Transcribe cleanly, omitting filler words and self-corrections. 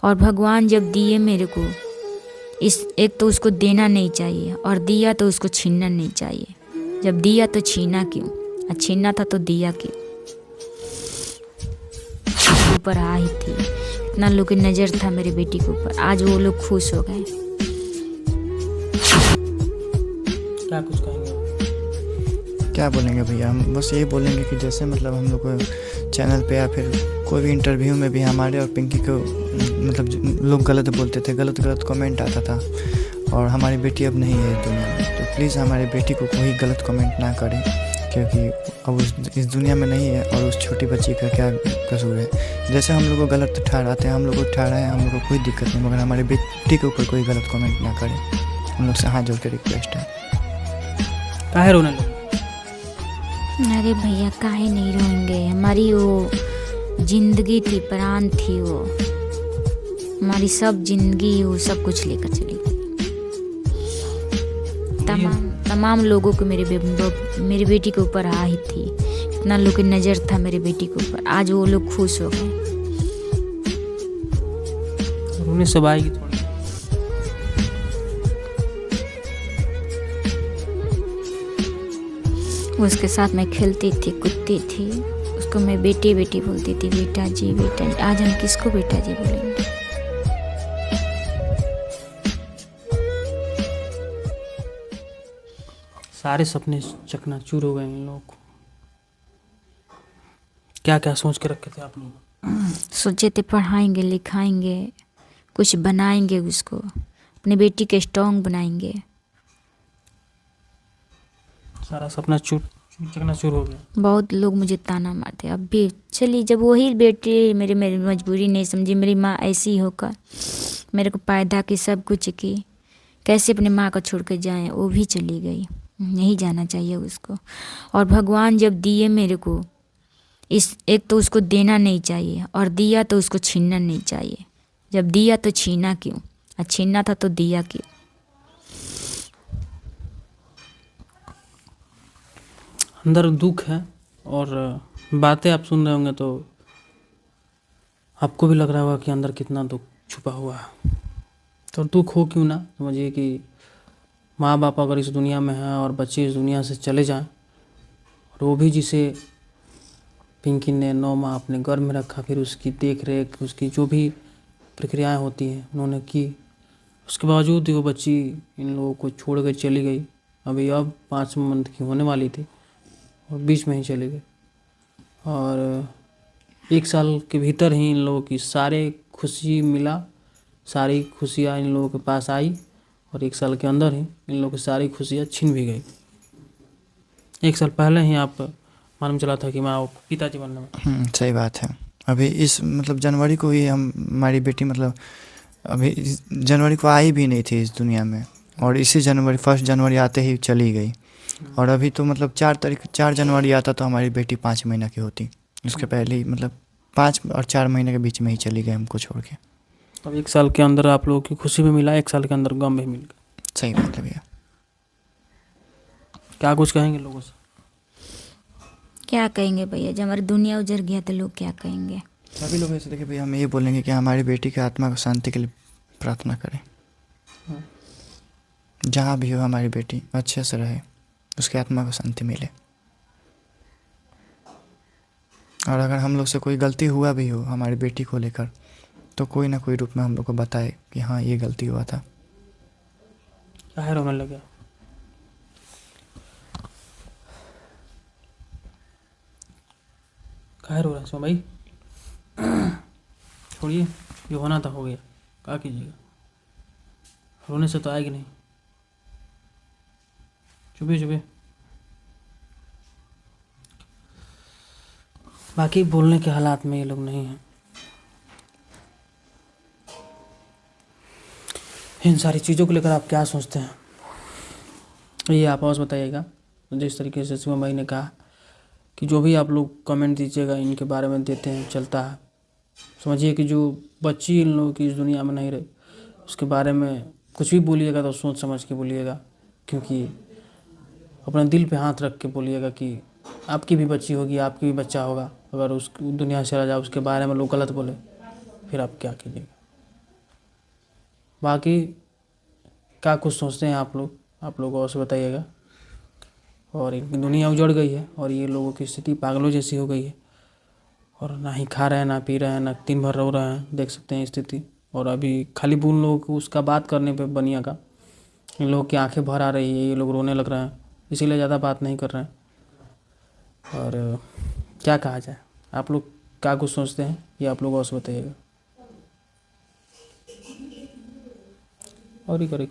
और भगवान जब दिए मेरे को, इस एक तो उसको देना नहीं चाहिए, और दिया तो उसको छीनना नहीं चाहिए। जब दिया तो छीना क्यों, और छीनना था तो दिया क्यों। ऊपर आ ही थी, इतना लोग की नज़र था मेरे बेटी के ऊपर, आज वो लोग खुश हो गए। क्या कुछ कहेंगे? क्या बोलेंगे भैया, हम बस यही बोलेंगे कि जैसे मतलब हम लोग को चैनल पे या फिर कोई भी इंटरव्यू में भी हमारे और पिंकी को मतलब लोग गलत बोलते थे, गलत कमेंट आता था, और हमारी बेटी अब नहीं है इस दुनिया में, तो प्लीज़ हमारी बेटी को कोई गलत कमेंट ना करें, क्योंकि अब इस दुनिया में नहीं है, और उस छोटी बच्ची का क्या कसूर है। जैसे हम लोग को गलत ठहराते हैं, हम लोग को ठहराएं, हम लोग को कोई दिक्कत नहीं, मगर हमारी बेटी के ऊपर कोई गलत कमेंट ना करें। हम लोग से हाथ जोड़ के रिक्वेस्ट है। काहे रोने लगे? अरे भैया काहे नहीं रोएंगे, हमारी वो जिंदगी थी, प्राण थी, वो हमारी सब जिंदगी वो सब कुछ लेकर चली गई। तमाम लोगों को मेरी बेटी के ऊपर आ ही थी, इतना लोग की नज़र था मेरी बेटी के ऊपर, आज वो लोग खुश हो गए। रोने सब आएगी थोड़ी। उसके साथ मैं खेलती थी, कूदती थी, उसको मैं बेटी बेटी बोलती थी, बेटा जी बेटा जी। आज हम किसको बेटा जी बोलेंगे। सारे सपने चकनाचूर हो गए इन लोगों को। क्या क्या सोच के रखे थे आप लोग? सोचे थे पढ़ाएंगे लिखाएंगे, कुछ बनाएंगे, उसको अपनी बेटी के स्ट्रॉन्ग बनाएंगे। सारा सपना चकनाचूर हो गया। बहुत लोग मुझे ताना मारते, अब भी चलिए, जब वही बेटी मेरी मजबूरी नहीं समझी, मेरी माँ ऐसी होकर मेरे को पैदा की, सब कुछ की, कैसे अपनी माँ को छोड़ के जाएँ, वो भी चली गई। नहीं जाना चाहिए उसको। और भगवान जब दिए मेरे को, इस एक तो उसको देना नहीं चाहिए, और दिया तो उसको छीनना नहीं चाहिए। जब दिया तो छीना क्यों, और छीनना था तो दिया क्यों। अंदर दुख है, और बातें आप सुन रहे होंगे तो आपको भी लग रहा होगा कि अंदर कितना दुख छुपा हुआ है। तो दुख हो क्यों ना, समझिए कि माँ बाप अगर इस दुनिया में हैं और बच्चे इस दुनिया से चले जाएं, और वो भी जिसे पिंकी ने 9 माह अपने गर्भ में रखा, फिर उसकी देख रेख, उसकी जो भी प्रक्रियाएं होती हैं उन्होंने की, उसके बावजूद वो बच्ची इन लोगों को छोड़ कर चली गई। अब 5 मंथ की होने वाली थी और बीच में ही चली गई। और 1 साल के भीतर ही इन लोगों की सारे खुशी मिला, सारी खुशियाँ इन लोगों के पास आई, और 1 साल के अंदर ही इन लोगों की सारी खुशियाँ छीन भी गई। 1 साल पहले ही आप मालूम चला था कि मैं पिताजी बनने में। सही बात है। अभी इस मतलब जनवरी को ही हमारी बेटी मतलब अभी जनवरी को आई भी नहीं थी इस दुनिया में, और इसी 1 जनवरी आते ही चली गई। और अभी तो मतलब 4 जनवरी आता तो हमारी बेटी 5 महीना की होती, उसके पहले ही मतलब 5 और 4 महीने के बीच में ही चली गई हमको छोड़ के। अब 1 साल के अंदर आप लोगों की खुशी भी मिला, 1 साल के अंदर गम भी मिल गया। सही बात है भैया। क्या कुछ कहेंगे लोगों से? क्या कहेंगे भैया, जब हमारी दुनिया उजड़ गया तो लोग क्या कहेंगे। सभी लोग ऐसे देखिए भैया, हम ये बोलेंगे कि हमारी बेटी की आत्मा को शांति के लिए प्रार्थना करें। जहाँ भी हो हमारी बेटी अच्छे से रहे, उसकी आत्मा को शांति मिले। और अगर हम लोग से कोई गलती हुआ भी हो हमारी बेटी को लेकर, तो कोई ना कोई रूप में हम लोग को बताए कि हाँ ये गलती हुआ था। काहे रोने लगे? काहे रो रहे हैं भाई? छोड़िए, ये होना था हो गया, क्या कीजिएगा। रोने से तो आएगी नहीं। चुपिए चुपिए। बाकी बोलने के हालात में ये लोग नहीं हैं। इन सारी चीज़ों को लेकर आप क्या सोचते हैं, ये आप और बताइएगा। जिस तरीके से शिवम भाई ने कहा कि जो भी आप लोग कमेंट दीजिएगा इनके बारे में देते हैं, चलता है। समझिए कि जो बच्ची इन लोगों की इस दुनिया में नहीं रही, उसके बारे में कुछ भी बोलिएगा तो सोच समझ के बोलिएगा, क्योंकि अपने दिल पे हाथ रख के बोलिएगा कि आपकी भी बच्ची होगी, आपकी भी बच्चा होगा। अगर उस दुनिया से चला जाए, उसके बारे में लोग गलत बोले, फिर आप क्या कीजिएगा। बाकी क्या कुछ सोचते हैं आप लोग और से बताइएगा। और इनकी दुनिया उजड़ गई है और ये लोगों की स्थिति पागलों जैसी हो गई है, और ना ही खा रहे हैं ना पी रहे हैं ना दिन भर रो रहे हैं, देख सकते हैं स्थिति। और अभी खाली उन लोगों को उसका बात करने पे बनिया का इन लोगों की आंखें भर आ रही है, ये लोग रोने लग रहे हैं, इसीलिए ज़्यादा बात नहीं कर रहे हैं। और क्या कहा जाए, आप लोग क्या कुछ सोचते हैं ये आप लोग और से बताइएगा। और ही करें